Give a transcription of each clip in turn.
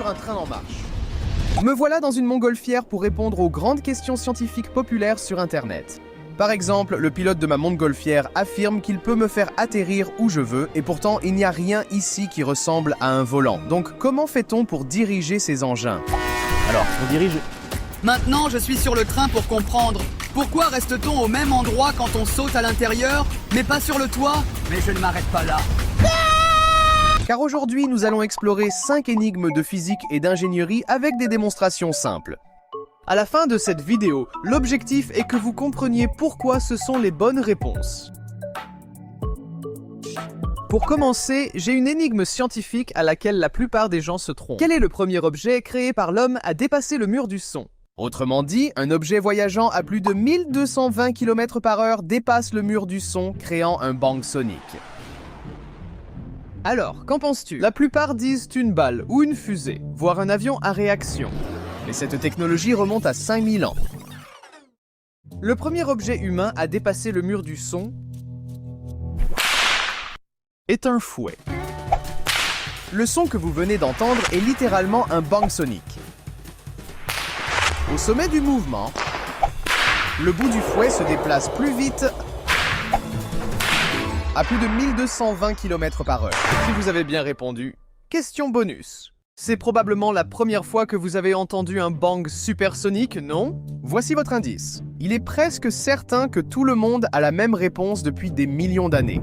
un train en marche. Me voilà dans une montgolfière pour répondre aux grandes questions scientifiques populaires sur Internet. Par exemple, le pilote de ma montgolfière affirme qu'il peut me faire atterrir où je veux, et pourtant il n'y a rien ici qui ressemble à un volant. Donc comment fait-on pour diriger ces engins? Alors, on dirige... Maintenant, je suis sur le train pour comprendre. Pourquoi reste-t-on au même endroit quand on saute à l'intérieur, mais pas sur le toit? Mais je ne m'arrête pas là. Car aujourd'hui, nous allons explorer 5 énigmes de physique et d'ingénierie avec des démonstrations simples. À la fin de cette vidéo, l'objectif est que vous compreniez pourquoi ce sont les bonnes réponses. Pour commencer, j'ai une énigme scientifique à laquelle la plupart des gens se trompent. Quel est le premier objet créé par l'homme à dépasser le mur du son? Autrement dit, un objet voyageant à plus de 1220 km/h dépasse le mur du son, créant un bang sonique. Alors, qu'en penses-tu? La plupart disent une balle ou une fusée, voire un avion à réaction. Mais cette technologie remonte à 5000 ans. Le premier objet humain à dépasser le mur du son est un fouet. Le son que vous venez d'entendre est littéralement un bang sonique. Au sommet du mouvement, le bout du fouet se déplace plus vite à plus de 1220 km/h. Si vous avez bien répondu, question bonus. C'est probablement la première fois que vous avez entendu un bang supersonique, non? Voici votre indice. Il est presque certain que tout le monde a la même réponse depuis des millions d'années.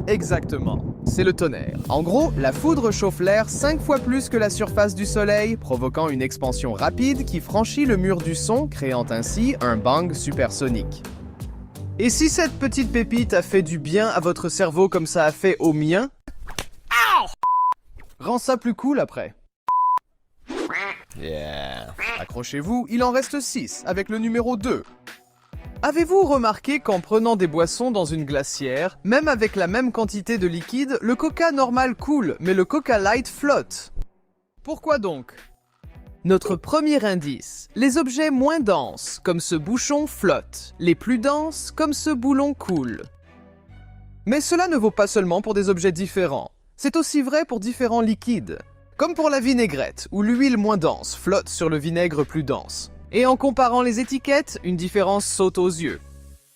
Exactement, c'est le tonnerre. En gros, la foudre chauffe l'air 5 fois plus que la surface du Soleil, provoquant une expansion rapide qui franchit le mur du son, créant ainsi un bang supersonique. Et si cette petite pépite a fait du bien à votre cerveau comme ça a fait au mien? Rends ça plus cool après. Yeah. Accrochez-vous, il en reste 6, avec le numéro 2. Avez-vous remarqué qu'en prenant des boissons dans une glacière, même avec la même quantité de liquide, le Coca normal coule, mais le Coca Light flotte? Pourquoi donc? Notre premier indice. Les objets moins denses, comme ce bouchon, flottent. Les plus denses, comme ce boulon, coulent. Mais cela ne vaut pas seulement pour des objets différents. C'est aussi vrai pour différents liquides. Comme pour la vinaigrette, où l'huile moins dense flotte sur le vinaigre plus dense. Et en comparant les étiquettes, une différence saute aux yeux.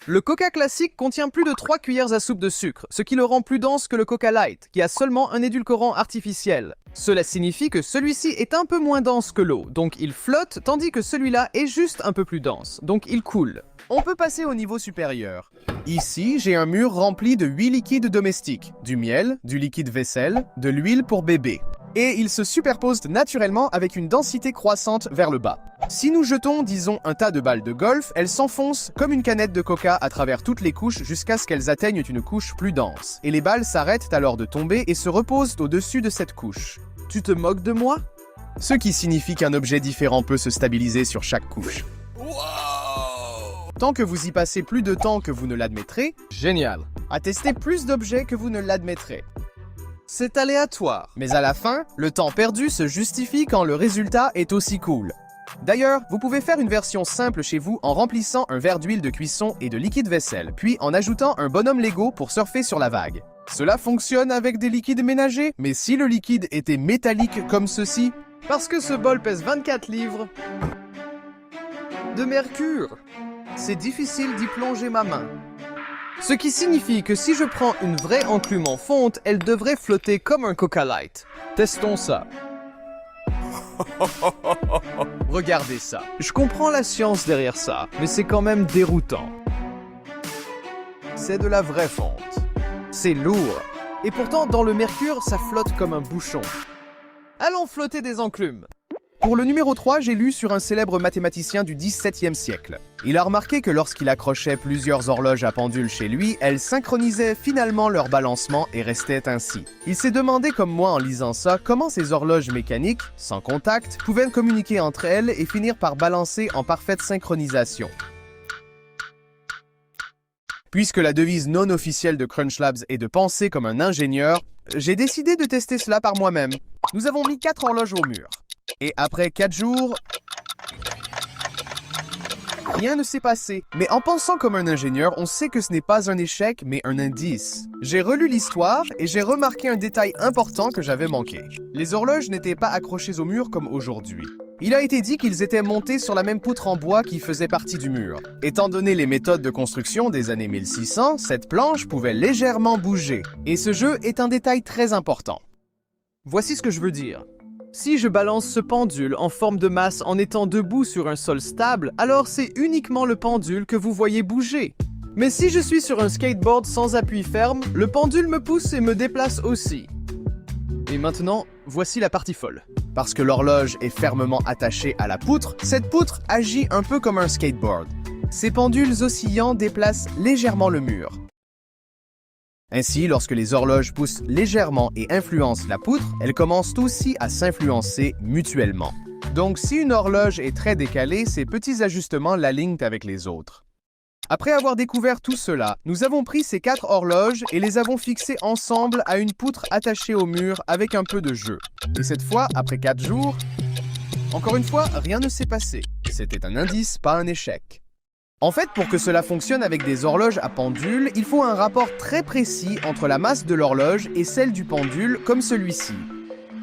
Le Coca classique contient plus de 3 cuillères à soupe de sucre, ce qui le rend plus dense que le Coca Light, qui a seulement un édulcorant artificiel. Cela signifie que celui-ci est un peu moins dense que l'eau, donc il flotte, tandis que celui-là est juste un peu plus dense, donc il coule. On peut passer au niveau supérieur. Ici, j'ai un mur rempli de 8 liquides domestiques, du miel, du liquide vaisselle, de l'huile pour bébé. Et ils se superposent naturellement avec une densité croissante vers le bas. Si nous jetons, disons, un tas de balles de golf, elles s'enfoncent comme une canette de coca à travers toutes les couches jusqu'à ce qu'elles atteignent une couche plus dense. Et les balles s'arrêtent alors de tomber et se reposent au-dessus de cette couche. Tu te moques de moi? Ce qui signifie qu'un objet différent peut se stabiliser sur chaque couche. Tant que vous y passez plus de temps que vous ne l'admettrez, génial. À tester plus d'objets que vous ne l'admettrez. C'est aléatoire, mais à la fin, le temps perdu se justifie quand le résultat est aussi cool. D'ailleurs, vous pouvez faire une version simple chez vous en remplissant un verre d'huile de cuisson et de liquide vaisselle, puis en ajoutant un bonhomme Lego pour surfer sur la vague. Cela fonctionne avec des liquides ménagers, mais si le liquide était métallique comme ceci, parce que ce bol pèse 24 livres de mercure, c'est difficile d'y plonger ma main. Ce qui signifie que si je prends une vraie enclume en fonte, elle devrait flotter comme un Coca Light. Testons ça. Regardez ça. Je comprends la science derrière ça, mais c'est quand même déroutant. C'est de la vraie fonte. C'est lourd. Et pourtant, dans le mercure, ça flotte comme un bouchon. Allons flotter des enclumes. Pour le numéro 3, j'ai lu sur un célèbre mathématicien du XVIIe siècle. Il a remarqué que lorsqu'il accrochait plusieurs horloges à pendule chez lui, elles synchronisaient finalement leur balancement et restaient ainsi. Il s'est demandé comme moi en lisant ça, comment ces horloges mécaniques, sans contact, pouvaient communiquer entre elles et finir par balancer en parfaite synchronisation. Puisque la devise non officielle de Crunch Labs est de penser comme un ingénieur, j'ai décidé de tester cela par moi-même. Nous avons mis 4 horloges au mur. Et après 4 jours... rien ne s'est passé. Mais en pensant comme un ingénieur, on sait que ce n'est pas un échec, mais un indice. J'ai relu l'histoire et j'ai remarqué un détail important que j'avais manqué. Les horloges n'étaient pas accrochées au mur comme aujourd'hui. Il a été dit qu'ils étaient montés sur la même poutre en bois qui faisait partie du mur. Étant donné les méthodes de construction des années 1600, cette planche pouvait légèrement bouger. Et ce jeu est un détail très important. Voici ce que je veux dire. Si je balance ce pendule en forme de masse en étant debout sur un sol stable, alors c'est uniquement le pendule que vous voyez bouger. Mais si je suis sur un skateboard sans appui ferme, le pendule me pousse et me déplace aussi. Et maintenant, voici la partie folle. Parce que l'horloge est fermement attachée à la poutre, cette poutre agit un peu comme un skateboard. Ces pendules oscillants déplacent légèrement le mur. Ainsi, lorsque les horloges poussent légèrement et influencent la poutre, elles commencent aussi à s'influencer mutuellement. Donc, si une horloge est très décalée, ces petits ajustements l'alignent avec les autres. Après avoir découvert tout cela, nous avons pris ces 4 horloges et les avons fixées ensemble à une poutre attachée au mur avec un peu de jeu. Et cette fois, après 4 jours, encore une fois, rien ne s'est passé. C'était un indice, pas un échec. En fait, pour que cela fonctionne avec des horloges à pendule, il faut un rapport très précis entre la masse de l'horloge et celle du pendule, comme celui-ci.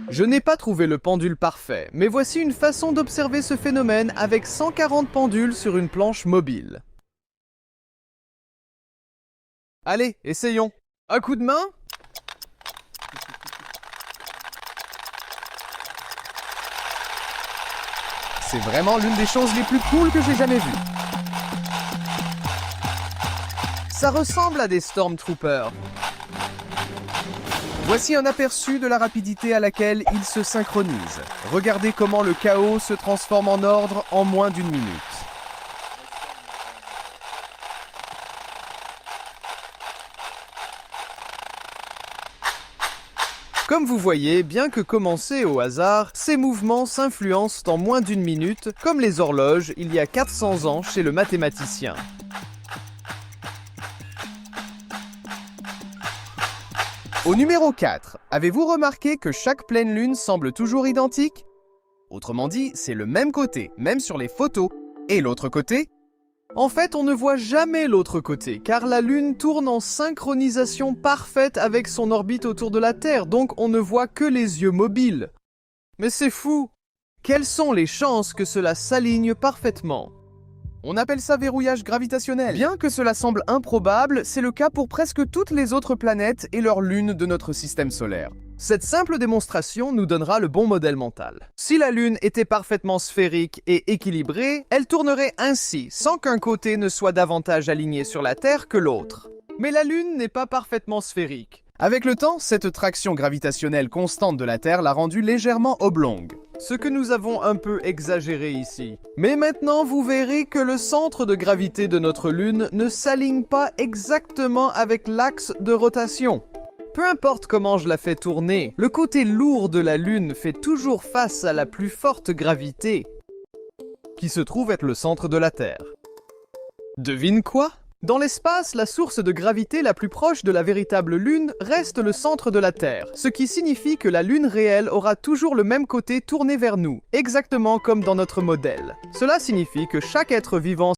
Je n'ai pas trouvé le pendule parfait, mais voici une façon d'observer ce phénomène avec 140 pendules sur une planche mobile. Allez, essayons. Un coup de main? C'est vraiment l'une des choses les plus cool que j'ai jamais vues. Ça ressemble à des Stormtroopers. Voici un aperçu de la rapidité à laquelle ils se synchronisent. Regardez comment le chaos se transforme en ordre en moins d'1 minute. Comme vous voyez, bien que commencés au hasard, ces mouvements s'influencent en moins d'1 minute, comme les horloges il y a 400 ans chez le mathématicien. Au numéro 4, avez-vous remarqué que chaque pleine lune semble toujours identique? Autrement dit, c'est le même côté, même sur les photos. Et l'autre côté? En fait, on ne voit jamais l'autre côté, car la Lune tourne en synchronisation parfaite avec son orbite autour de la Terre, donc on ne voit que les yeux mobiles. Mais c'est fou! Quelles sont les chances que cela s'aligne parfaitement? On appelle ça verrouillage gravitationnel. Bien que cela semble improbable, c'est le cas pour presque toutes les autres planètes et leurs lunes de notre système solaire. Cette simple démonstration nous donnera le bon modèle mental. Si la Lune était parfaitement sphérique et équilibrée, elle tournerait ainsi, sans qu'un côté ne soit davantage aligné sur la Terre que l'autre. Mais la Lune n'est pas parfaitement sphérique. Avec le temps, cette traction gravitationnelle constante de la Terre l'a rendue légèrement oblongue. Ce que nous avons un peu exagéré ici. Mais maintenant, vous verrez que le centre de gravité de notre Lune ne s'aligne pas exactement avec l'axe de rotation. Peu importe comment je la fais tourner, le côté lourd de la Lune fait toujours face à la plus forte gravité, qui se trouve être le centre de la Terre. Devine quoi? Dans l'espace, la source de gravité la plus proche de la véritable Lune reste le centre de la Terre, ce qui signifie que la Lune réelle aura toujours le même côté tourné vers nous, exactement comme dans notre modèle. Cela signifie que chaque être vivant